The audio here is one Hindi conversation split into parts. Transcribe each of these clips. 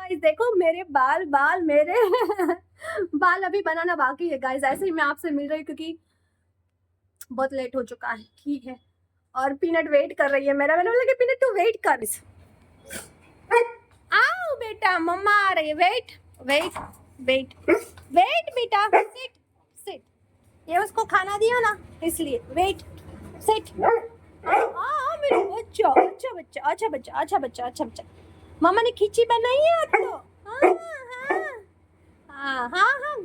गाइस देखो मेरे बाल बाल मेरे बाल अभी बनाना बाकी है गाइस। ऐसे ही मैं आपसे मिल रही हूँ क्योंकि बहुत लेट हो चुका है, ठीक है। और पीनट वेट कर रही है मेरा। मैंने बोला कि पीनट तू वेट कर। आओ बेटा, मम्मा आ रही है। वेट वेट वेट वेट बेटा, सिट सिट। ये उसको खाना दिया ना इसलिए वेट सिट। हाँ मेरे बच्चा, अच्छा बच्चा, अच्छा बच्चा, अच्छा बच्चा, अच्छा बच्चा। मम्मा ने खिचड़ी बनाई है आपको। हाँ हाँ हाँ हाँ हाँ।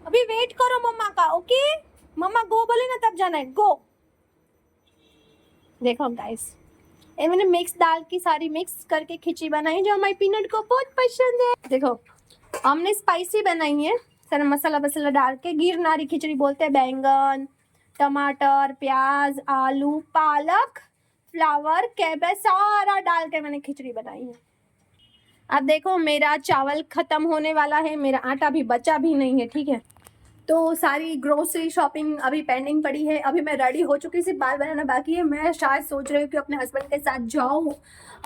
अभी वेट करो मम्मा का, ओके। मम्मा गो बोले ना तब जाना है, गो। देखो गाइस, ये मैंने मिक्स दाल की सारी मिक्स करके खिचड़ी बनाई जो हमारी पीनट को बहुत पसंद है। देखो हमने स्पाइसी बनाई है, सारा मसाला वसाला डाल के। गिरनारी खिचड़ी बोलते हैं। बैंगन, टमाटर, प्याज, आलू, पालक, फ्लावर, कैबेज सारा डाल के मैंने खिचड़ी बनाई है। अब देखो मेरा चावल खत्म होने वाला है, मेरा आटा भी बचा भी नहीं है, ठीक है। तो सारी ग्रोसरी शॉपिंग अभी पेंडिंग पड़ी है। अभी मैं रेडी हो चुकी, सिर्फ बाल बनाना बाकी है। मैं शायद सोच रही हूँ कि अपने हस्बैंड के साथ जाऊँ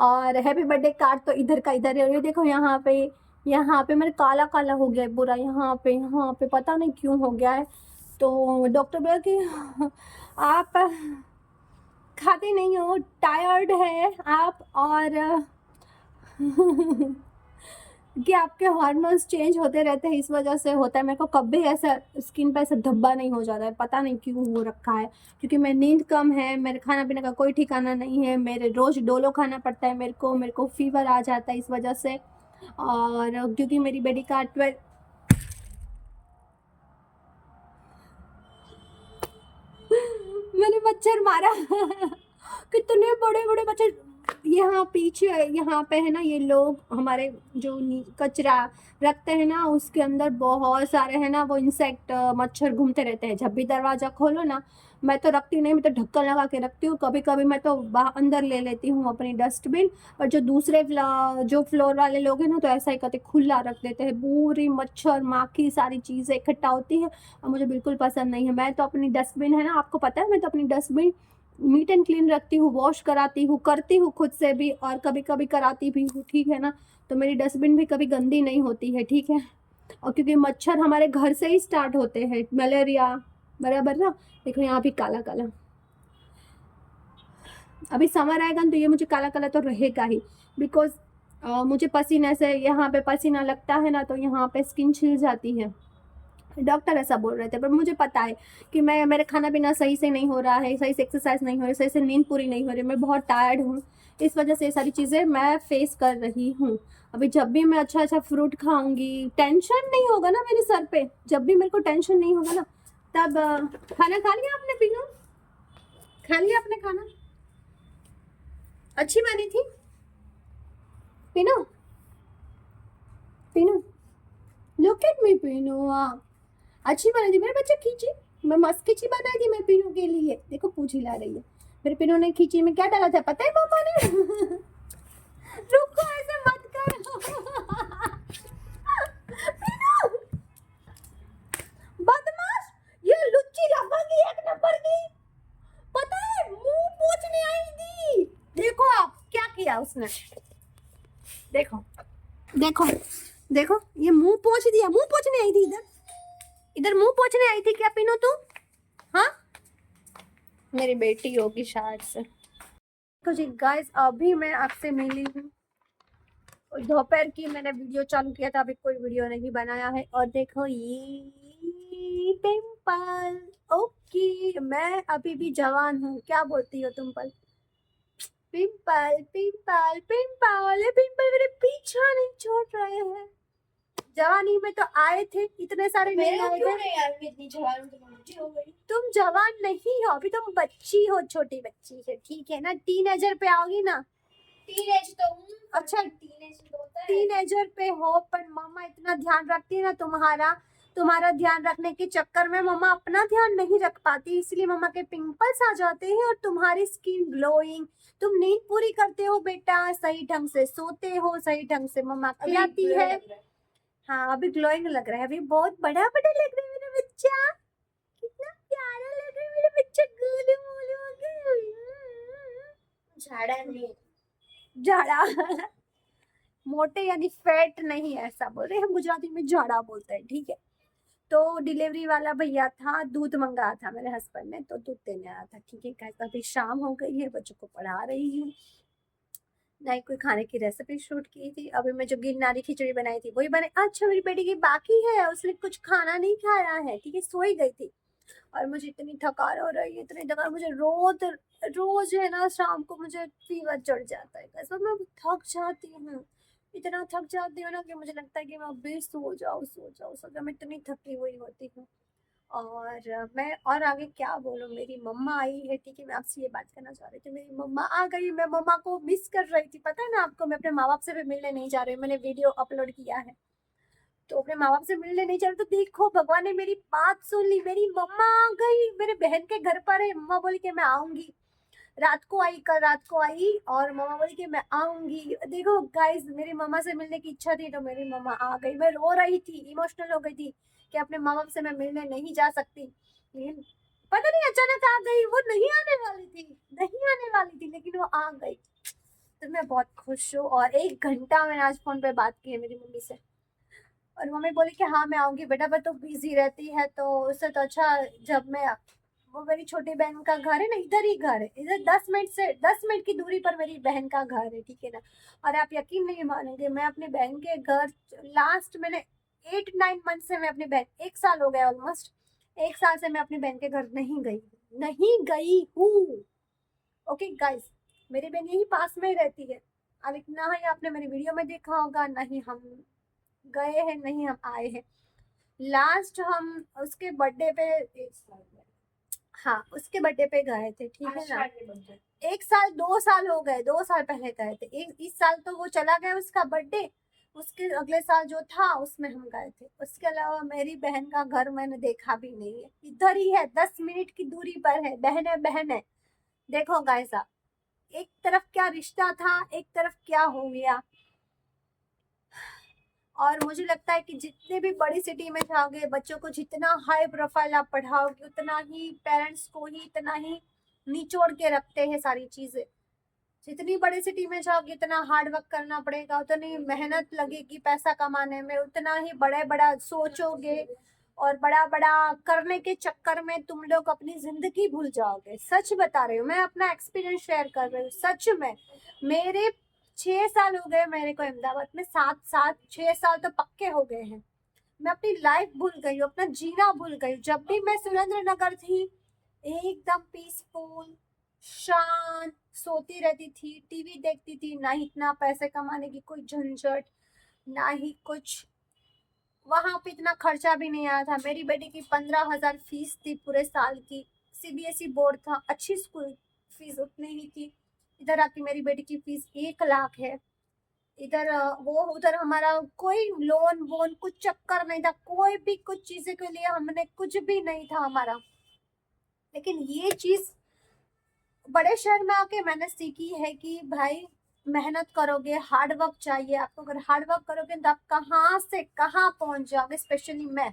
और हैप्पी बर्थडे कार्ड तो इधर का इधर है। और ये देखो यहाँ पे मेरे काला काला हो गया है पूरा। यहाँ पे पता नहीं क्यों हो गया है। तो डॉक्टर बोला कि आप खाते नहीं हो, टायर्ड है आप, और कि आपके हार्मोन्स चेंज होते रहते हैं, इस वजह से होता है। मेरे को कभी ऐसा स्किन पे ऐसा धब्बा नहीं हो जाता है, पता नहीं क्यों हो रखा है। क्योंकि मैं नींद कम है, मेरे खाना पीने का कोई ठिकाना नहीं है, मेरे रोज डोलो खाना पड़ता है मेरे को फीवर आ जाता है इस वजह से। और क्योंकि मेरी बेटी का 12 मैंने मच्छर मारा कितने बड़े बड़े मच्छर। यहाँ पीछे यहाँ पे है ना, ये लोग हमारे जो कचरा रखते हैं ना, उसके अंदर बहुत सारे है ना वो इंसेक्ट मच्छर घूमते रहते हैं। जब भी दरवाजा खोलो ना, मैं तो रखती नहीं, मैं तो ढक्कन लगा के रखती हूँ। कभी कभी मैं तो अंदर ले लेती हूँ अपनी डस्टबिन। और जो दूसरे जो फ्लोर वाले लोग हैं ना, तो ऐसा ही करते खुला रख देते हैं। पूरी मच्छर माखी सारी चीज़ें इकट्ठा होती है और मुझे बिल्कुल पसंद नहीं है। मैं तो अपनी डस्टबिन है ना, आपको पता है, मैं तो अपनी डस्टबिन नीट एंड क्लीन रखती हूँ, वॉश कराती हूँ, करती हूँ खुद से भी, और कभी कभी कराती भी हूँ, ठीक है ना। तो मेरी डस्टबिन भी कभी गंदी नहीं होती है, ठीक है। और क्योंकि मच्छर हमारे घर से ही स्टार्ट होते हैं, मलेरिया, बराबर ना। देखो यहाँ भी काला काला। अभी समर आएगा तो ये मुझे काला काला तो रहेगा ही, बिकॉज मुझे पसीने से यहाँ पे पसीना लगता है ना, तो यहाँ पे स्किन छिल जाती है। डॉक्टर ऐसा बोल रहे थे, पर मुझे पता है कि मेरे खाना पीना सही से नहीं हो रहा है, सही से एक्सरसाइज नहीं हो रही, सही से नींद पूरी नहीं हो रही, मैं बहुत टायर्ड हूँ। इस वजह से ये सारी चीज़ें मैं फेस कर रही हूँ। अभी जब भी मैं अच्छा अच्छा फ्रूट खाऊंगी, टेंशन नहीं होगा ना मेरे सर पे, जब भी मेरे को टेंशन नहीं होगा ना, तब खाना खा लिया आपने, पीनू खा लिया आपने खाना? अच्छी बनी थी पीनू? पीनू लुक एट मी पीनू, अच्छी बनी थी मेरे बच्चे खींची। मैं मस्त खींची बनाई थी मेरे पीनू के लिए। देखो पूछ हिला रही है। मेरे पीनू ने खींची में क्या डाला था पता है मम्मा ने? रुको ऐसे मत करो पीनू बदमाश, ये लुच्ची लगेगी एक नंबर की। पता है मुंह पोंछने आई थी। देखो आप क्या किया उसने, देखो देखो देखो, ये मुंह पोंछ दिया। मुंह पोंछने आई थी इधर, इधर मुंह पोंछने आई थी क्या पीनू तू? हाँ मेरी बेटी होगी शायद से। तो जी गाइस, अभी मैं आपसे मिली हूँ। दोपहर की मैंने वीडियो चालू किया था, अभी कोई वीडियो नहीं बनाया है। और देखो ये पिंपल, ओके मैं अभी भी जवान हूँ। क्या बोलती हो तुम? पिंपल पिंपल पिंपल, ये पिंपल मेरे पीछा नहीं छोड़ रहे हैं। जवानी में तो आए थे, इतने सारे नहीं आए थे। नहीं इतनी जवान हो गई। तुम जवान नहीं हो, अभी तुम बच्ची हो, छोटी बच्ची है, ठीक है ना। टीनेजर पे आओगी ना। टीनेज तो हूँ। अच्छा टीनेज तो होता है। टीनेजर पे हो, पर मम्मा इतना ध्यान रखती है ना तुम्हारा ध्यान रखने के चक्कर में मम्मा अपना ध्यान नहीं रख पाती, इसलिए मम्मा के पिंपल्स आ जाते हैं और तुम्हारी स्किन ग्लोइंग। तुम नींद पूरी करते हो बेटा, सही ढंग से सोते हो, सही ढंग से मम्मा खिलाती है। हाँ अभी ग्लोइंग लग रहा है, अभी बहुत बड़ा बड़ा लग रहा है मेरा बच्चा। कितना प्यारा लग रहा है मेरा बच्चा, गोलू मोलू हो गया। झाड़ा नहीं, झाड़ा मोटे यानी फैट नहीं, ऐसा बोल रहे, हम गुजराती में झाड़ा बोलते हैं, ठीक है। तो डिलीवरी वाला भैया था, दूध मंगाया था मेरे हस्बैंड ने, तो दूध देने आया था, ठीक है। कहता अभी शाम हो गई है, बच्चों को पढ़ा रही हूँ, नहीं कोई खाने की रेसिपी शूट की थी। अभी मैं जो गिरनारी खिचड़ी बनाई थी वही बने। अच्छा मेरी बेटी की बाकी है, उसने कुछ खाना नहीं खाया है, ठीक है, सोई गई थी। और मुझे इतनी थकान हो रही है, इतनी थकान, मुझे रोज रोज है ना शाम को मुझे फीवर चढ़ जाता है, कैसे मैं थक जाती हूँ, इतना थक जाती हूँ ना कि मुझे लगता है कि मैं अभी सो जाऊँ सो जाऊँ सो जाऊँ, मैं इतनी थकी हुई होती हूँ। और मैं और आगे क्या बोलूँ, मेरी मम्मा आई है, ठीक है, मैं आपसे ये बात करना चाह रही थी, मेरी मम्मा आ गई, मैं मम्मा को मिस कर रही थी, पता है ना आपको, मैं अपने माँ बाप से भी मिलने नहीं जा रही, मैंने वीडियो अपलोड किया है, तो अपने माँ बाप से मिलने नहीं जा रही, तो देखो भगवान ने मेरी बात सुन ली, मेरी मम्मा आ गई, मेरे बहन के घर पर है, मम्मा बोली कि मैं आऊंगी, रात को आई, कल रात को आई, और मम्मा बोली कि मैं आऊंगी। देखो गाइस, मेरी मम्मा से मिलने की इच्छा थी तो मेरी मम्मा आ गई, मैं रो रही थी, इमोशनल हो गई थी कि अपने माँ बाप से मैं मिलने नहीं जा सकती, लेकिन पता नहीं अचानक आ गई, वो नहीं आने वाली थी, नहीं आने वाली थी, लेकिन वो आ गई, तो मैं बहुत खुश हूँ। और 1 घंटा मैंने आज फोन पे बात की है मेरी मम्मी से, और मम्मी बोली कि हाँ मैं आऊंगी बेटा, पर तो बिजी रहती है, तो उससे तो अच्छा जब मैं, वो मेरी छोटी बहन का घर है ना, इधर ही घर है, इधर 10 मिनट की दूरी पर मेरी बहन का घर है, ठीक है ना। और आप यकीन नहीं मानेंगे, मैं अपनी बहन के घर लास्ट मैंने 8-9 मंथ से, मैं अपनी बहन, 1 साल हो गया ऑलमोस्ट, 1 साल से मैं अपनी बहन के घर नहीं गई हूँ। ओके गाइस, मेरी बहन यही पास में ही रहती है, अब इतना ही आपने मेरी वीडियो में देखा होगा, नहीं हम गए हैं, नहीं हम आए हैं। लास्ट हम उसके बर्थडे पे, हाँ उसके बर्थडे पे गए थे, ठीक है ना। 1 साल 2 साल हो गए, 2 साल पहले गए थे, एक इस साल तो वो चला गया उसका बर्थडे, उसके अगले साल जो था उसमें हम गए थे। उसके अलावा मेरी बहन का घर मैंने देखा भी नहीं है, इधर ही है, 10 मिनट की दूरी पर है, बहन है बहन है। देखो गाइस साहब, एक तरफ क्या रिश्ता था, एक तरफ क्या हो गया। और मुझे लगता है कि जितने भी बड़ी सिटी में जाओगे, बच्चों को जितना हाई प्रोफाइल आप पढ़ाओगे, उतना ही पेरेंट्स को ही इतना ही निचोड़ के रखते हैं सारी चीजें। जितनी बड़ी सिटी में जाओगे उतना हार्ड वर्क करना पड़ेगा, उतनी मेहनत लगेगी पैसा कमाने में, उतना ही बड़ा बड़ा सोचोगे, और बड़ा बड़ा करने के चक्कर में तुम लोग अपनी जिंदगी भूल जाओगे। सच बता रही हूँ, मैं अपना एक्सपीरियंस शेयर कर रही हूँ, सच में। मेरे 6 साल हो गए मेरे को अहमदाबाद में, 7 7 6 साल तो पक्के हो गए हैं। मैं अपनी लाइफ भूल गई हूँ, अपना जीना भूल गई हूँ। जब भी मैं सुरेंद्र नगर थी, एकदम पीसफुल, शांत, सोती रहती थी, टीवी देखती थी, ना ही इतना पैसे कमाने की कोई झंझट, ना ही कुछ, वहां पे इतना खर्चा भी नहीं आया था। मेरी बेटी की 15,000 फीस थी पूरे साल की, सीबीएसई बोर्ड था, अच्छी स्कूल, फीस उतनी ही थी। इधर आके मेरी बेटी की फीस 1 लाख है। इधर वो उधर हमारा कोई लोन वोन कुछ चक्कर नहीं था, कोई भी कुछ चीजें के लिए हमने कुछ भी नहीं था हमारा। लेकिन ये चीज बड़े शहर में आके मैंने सीखी है कि भाई मेहनत करोगे, हार्ड वर्क चाहिए आपको, अगर हार्ड वर्क करोगे तो आप कहाँ से कहाँ पहुंच जाओगे। स्पेशली मैं,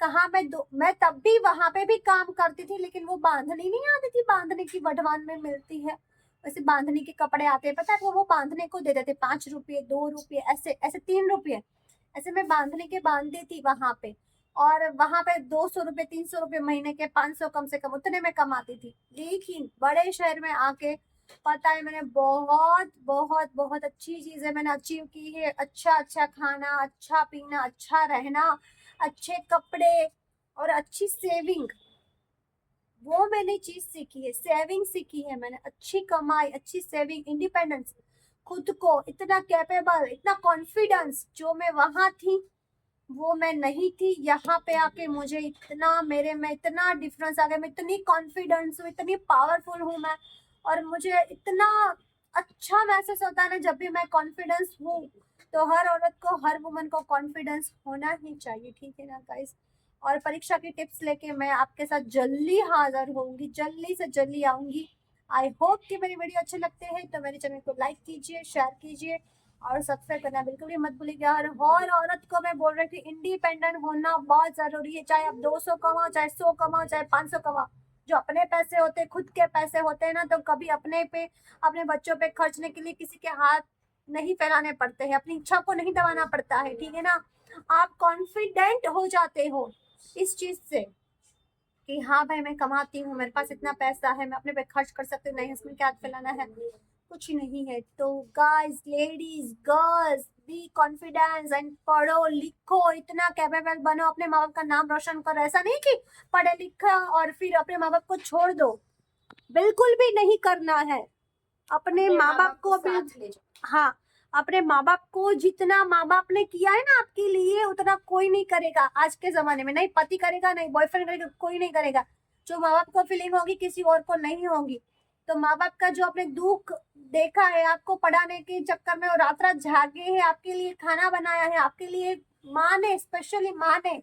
कहाँ मैं तब भी वहां पे भी काम करती थी, लेकिन वो बांधनी नहीं आती थी, बांधने की वढवान में मिलती है, वैसे बांधने के कपड़े आते हैं, पता है वो बांधने को दे देते 5 रुपये 2 रुपये, ऐसे ऐसे 3 रुपये, ऐसे मैं बांधने के बांधती थी वहां पे। और वहां पे 200 रुपये 300 रुपये महीने के, 500 कम से कम उतने में कमाती थी। लेकिन बड़े शहर में आके पता है मैंने बहुत बहुत बहुत अच्छी चीजें मैंने अचीव की है। अच्छा अच्छा खाना, अच्छा पीना, अच्छा रहना, अच्छे कपड़े, और अच्छी सेविंग, वो मैंने चीज सीखी है, सेविंग सीखी है मैंने, अच्छी कमाई, अच्छी सेविंग, इंडिपेंडेंस, खुद को इतना कैपेबल, इतना कॉन्फिडेंस, जो मैं वहां थी वो मैं नहीं थी। यहाँ पे आके मुझे इतना, मेरे में इतना डिफरेंस आ गया, मैं इतनी कॉन्फिडेंस हूँ, इतनी पावरफुल हूँ मैं, और मुझे इतना अच्छा महसूस होता है ना जब भी मैं कॉन्फिडेंस हूँ। तो हर औरत को, हर वुमन को कॉन्फिडेंस होना ही चाहिए, ठीक है ना गाइस। और परीक्षा की टिप्स लेके मैं आपके साथ जल्दी हाजिर होंगी, जल्दी से जल्दी आऊंगी। आई होप कि मेरी वीडियो अच्छे लगते हैं तो मेरे चैनल को लाइक कीजिए, शेयर कीजिए, और सब्सक्राइब करना बिल्कुल भी मत भूलिएगा। और औरत को मैं बोल रही थी, इंडिपेंडेंट होना बहुत जरूरी है, चाहे आप 200 कमाओ, चाहे 100 कमाओ, चाहे 500 कमाओ। जो अपने पैसे होते, खुद के पैसे होते हैं ना, तो कभी अपने पे, अपने बच्चों पे खर्चने के लिए किसी के हाथ नहीं फैलाने पड़ते हैं, अपनी इच्छा को नहीं दबाना पड़ता है, ठीक है ना। आप कॉन्फिडेंट हो जाते हो इस चीज से कि हाँ भाई मैं कमाती हूँ, मेरे पास इतना पैसा है, मैं अपने पे खर्च कर सकती हूँ, नहीं इसमें क्या फैलाना है, कुछ नहीं है। तो guys, ladies, girls, be confidence and पढ़ो लिखो, इतना कैपेबल बनो, अपने माँ बाप का नाम रोशन करो। ऐसा नहीं कि पढ़े लिखा और फिर अपने माँ बाप को छोड़ दो, बिल्कुल भी नहीं करना है। अपने माँ बाप को भी, हाँ, अपने माँ बाप को जितना माँ बाप ने किया है ना आपके लिए, उतना कोई नहीं करेगा आज के जमाने में। नहीं पति करेगा, नहीं बॉयफ्रेंड करेगा, कोई नहीं करेगा। जो माँ बाप को फीलिंग होगी किसी और को नहीं होगी। तो माँ बाप का जो आपने दुख देखा है, आपको पढ़ाने के चक्कर में और रात रात जागे है, आपके लिए खाना बनाया है, आपके लिए माँ ने, स्पेशली माँ ने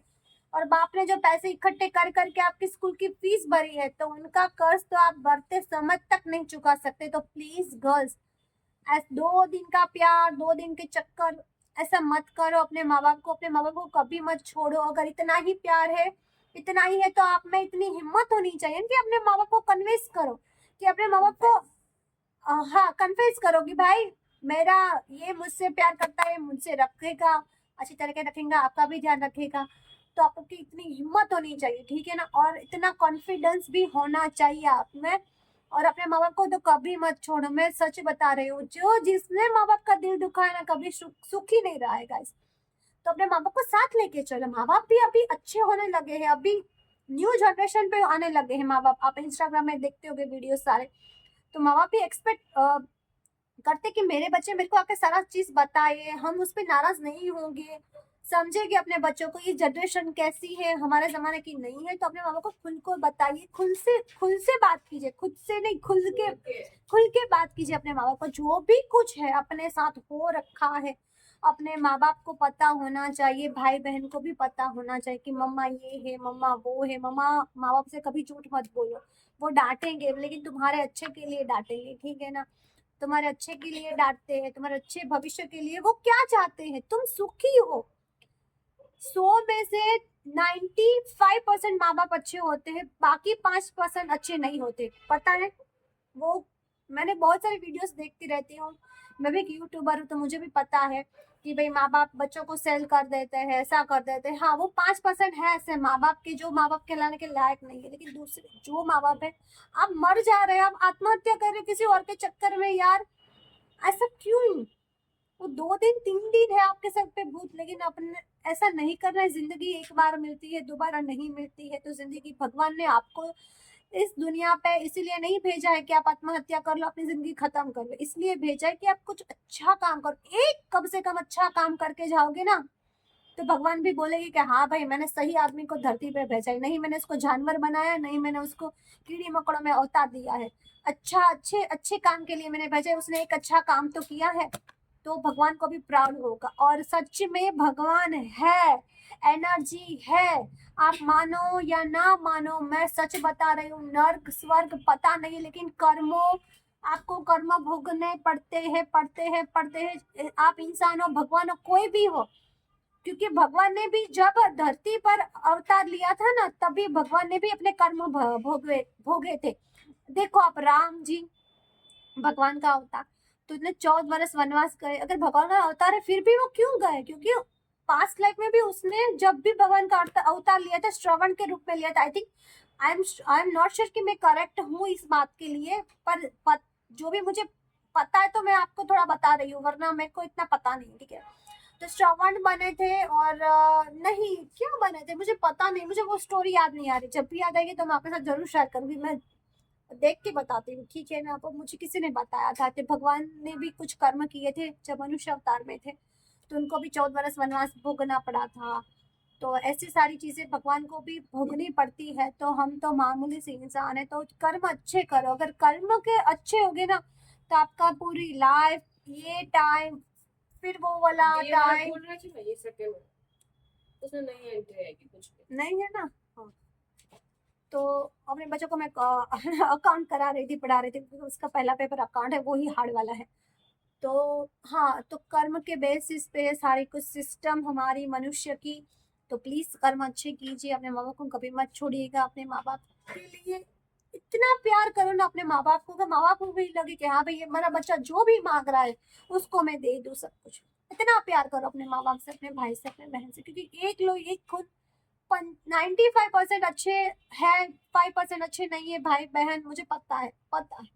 और बाप ने जो पैसे इकट्ठे कर करके आपकी स्कूल की फीस भरी है, तो उनका कर्ज तो आप बढ़ते समय तक नहीं चुका सकते। तो प्लीज गर्ल्स, ऐसे 2 दिन का प्यार, 2 दिन के चक्कर ऐसा मत करो अपने माँ बाप को। अपने माँ बाप को कभी मत छोड़ो। अगर इतना ही प्यार है, इतना ही है, तो आप में इतनी हिम्मत होनी चाहिए कि अपने माँ बाप को कन्विंस करो, कि अपने माँ बाप को हाँ कन्विंस करो कि भाई मेरा ये मुझसे प्यार करता है, मुझसे रखेगा, अच्छी तरीके रखेगा, आपका भी ध्यान रखेगा। तो आपकी इतनी हिम्मत होनी चाहिए, ठीक है ना। और इतना कॉन्फिडेंस भी होना चाहिए आप में। और अपने माँ बाप को तो कभी मत छोड़ो, मैं सच बता रही हूँ। जो जिसने माँ बाप का दिल दुखा है ना, कभी सुखी नहीं रहा है गाइस। तो अपने माँ बाप को साथ लेके चलो। माँ बाप भी अभी अच्छे होने लगे हैं, अभी न्यू जनरेशन पे आने लगे हैं माँ बाप। आप इंस्टाग्राम में देखते होगे वीडियो सारे। तो माँ बाप भी एक्सपेक्ट करते कि मेरे बच्चे मेरे को आके सारा चीज बताए, हम उस पर नाराज नहीं होंगे, समझेंगे अपने बच्चों को। ये जनरेशन कैसी है, हमारे जमाने की नहीं है। तो अपने माँ बाप को खुल को बताइए, खुल से बात कीजिए, खुद से नहीं, खुल के बात कीजिए अपने माँ बाप को। जो भी कुछ है अपने साथ हो रखा है, अपने माँ बाप को पता होना चाहिए, भाई बहन को भी पता होना चाहिए कि मम्मा ये है, मम्मा वो है। मम्मा, माँ बाप से कभी झूठ मत बोलो, वो डांटेंगे लेकिन तुम्हारे अच्छे के लिए डांटेंगे, ठीक है ना। तुम्हारे अच्छे के लिए डांटते हैं, तुम्हारे अच्छे भविष्य के लिए। वो क्या चाहते हैं, तुम सुखी हो। 100 में से 95% माँ बाप अच्छे होते हैं, बाकी 5% अच्छे नहीं होते, पता है। वो मैंने बहुत सारी वीडियोस देखती रहती हूँ, मैं भी एक यूट्यूबर हूँ, तो मुझे भी पता है कि भाई माँ बाप बच्चों को सेल कर देते हैं, ऐसा कर देते हैं। हाँ, वो 5% है ऐसे माँ बाप के जो माँ बाप कहलाने के लायक नहीं है। लेकिन दूसरे जो माँ बाप है, आप मर जा रहे हो, आप आत्महत्या कर रहे हो किसी और के चक्कर में, यार ऐसा क्यों। वो 2 दिन 3 दिन है आपके सर पे भूत, लेकिन अपने ऐसा नहीं करना है। जिंदगी एक बार मिलती है, दोबारा नहीं मिलती है। तो जिंदगी भगवान ने आपको इस दुनिया पे इसीलिए नहीं भेजा है कि आप आत्महत्या कर लो, अपनी जिंदगी खत्म कर लो। इसलिए भेजा है कि आप कुछ अच्छा काम करो। एक कम से कम अच्छा काम करके जाओगे ना, तो भगवान भी बोलेगी कि हाँ भाई मैंने सही आदमी को धरती पे भेजा है, नहीं मैंने उसको जानवर बनाया, नहीं मैंने उसको कीड़ी मकोड़ों में अवतार दिया है। अच्छा, अच्छे अच्छे काम के लिए मैंने भेजा है, उसने एक अच्छा काम तो किया है। तो भगवान को भी प्राउड होगा। और सच में भगवान है, एनर्जी है। आप मानो या ना मानो, मैं सच बता रही हूँ, नर्क स्वर्ग पता नहीं, लेकिन कर्मों, आपको कर्म भोगने पड़ते हैं। आप इंसान हो, भगवान हो, कोई भी हो। क्योंकि भगवान ने भी जब धरती पर अवतार लिया था ना, तभी भगवान ने भी अपने कर्म भोगे थे। देखो आप, राम जी भगवान का अवतार, तो इतने 14 वर्ष वनवास गए। अगर भगवान का अवतार है फिर भी वो क्यों गए, क्योंकि पास्ट लाइफ में भी उसने जब भी भगवान का अवतार लिया था, श्रवण के रूप में लिया था। I think, I am not sure कि मैं करेक्ट हूँ इस बात के लिए, पर जो भी मुझे पता है तो मैं आपको थोड़ा बता रही हूँ, वरना मेरे को इतना पता नहीं, ठीक है। तो श्रवण बने थे, और नहीं क्या बने थे मुझे पता नहीं, मुझे वो स्टोरी याद नहीं आ रही। जब भी याद आएगी तो मैं आपके साथ जरूर शेयर करूंगी, मैं देख के बताती हूँ, ठीक है ना। तो मुझे किसी ने बताया था कि भगवान ने भी कुछ कर्म किए थे जब मनुष्य अवतार में थे, तो उनको भी 14 वर्ष वनवास भोगना पड़ा था। तो ऐसी सारी चीजें भगवान को भी भोगनी पड़ती है। तो हम तो मामूली से इंसान है, तो कर्म अच्छे करो। अगर कर्म के अच्छे होगे ना, तो आपका पूरी लाइफ, ये टाइम, फिर वो वाला टाइम उसमें नहीं एंट्री आएगी, कुछ नहीं है ना। हाँ, तो अपने बच्चों को मैं अकाउंट करा रही थी, पढ़ा रही थी, क्योंकि उसका पहला पेपर अकाउंट है, वो ही हार्ड वाला है। तो हाँ, तो कर्म के बेसिस पे सारी कुछ सिस्टम हमारी मनुष्य की। तो प्लीज कर्म अच्छे कीजिए, अपने माँ बाप को कभी मत छोड़िएगा, अपने माँ बाप के लिए इतना प्यार करो ना अपने माँ बाप को कि माँ बाप को भी लगे कि हाँ भाई ये मेरा बच्चा जो भी मांग रहा है उसको मैं दे दूँ सब कुछ। इतना प्यार करो अपने माँ बाप से, अपने भाई से, अपने बहन से, क्योंकि एक लोग एक खुद 95% अच्छे हैं, 5% अच्छे नहीं है भाई बहन, मुझे पता है, पता है।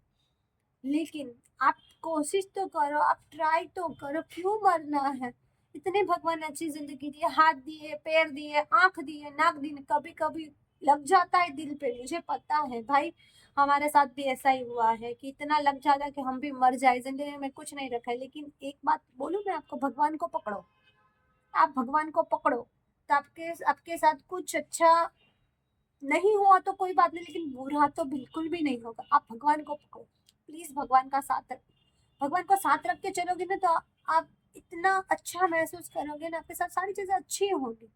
लेकिन आप कोशिश तो करो, आप ट्राई तो करो, क्यों मरना है? इतने भगवान ने अच्छी जिंदगी दी है, हाथ दिए, पैर दिए, आंख दिए, नाक दिए, कभी कभी लग जाता है दिल पे, मुझे पता है भाई। हमारे साथ भी ऐसा ही हुआ है कि इतना लग जाता है कि हम भी मर जाए, जिंदगी में कुछ नहीं रखा है। लेकिन एक बात बोलूं मैं आपको, भगवान को पकड़ो, आप भगवान को पकड़ो, तो आपके आपके साथ कुछ अच्छा नहीं हुआ तो कोई बात नहीं, लेकिन बुरा तो बिल्कुल भी नहीं होगा। आप भगवान को पकड़ो, प्लीज भगवान का साथ रखो। भगवान को साथ रख के चलोगे ना, तो आप इतना अच्छा महसूस करोगे ना, आपके साथ सारी चीजें अच्छी होंगी।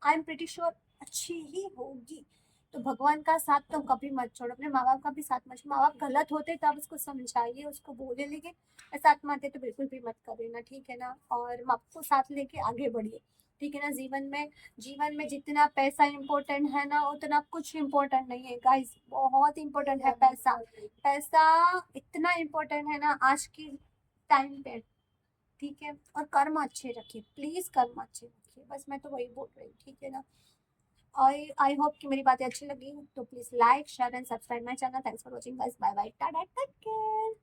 आई एम प्रिटी श्योर अच्छी ही होगी। तो भगवान का साथ तो कभी मत छोड़ो, अपने माँ बाप का भी साथ मत छोड़ो। माँ बाप गलत होते तो आप उसको समझाइए, उसको बोले, लेकिन साथ में आते तो बिल्कुल भी मत करिए ना, ठीक है ना? और माँ बाप को साथ लेके आगे बढ़िए, ठीक है ना? जीवन में जितना पैसा इम्पोर्टेंट है ना, उतना कुछ इम्पोर्टेंट नहीं है गाइस। बहुत इम्पोर्टेंट है पैसा, पैसा इतना इम्पोर्टेंट है ना आज की टाइम पे, ठीक है? और कर्म अच्छे रखिए, प्लीज कर्म अच्छे रखिए, बस मैं तो वही बोल रही हूँ, ठीक है ना? आई होप कि मेरी बातें अच्छी लगी, तो please like share and subscribe my channel. Thanks for watching guys, bye bye, tata, take care.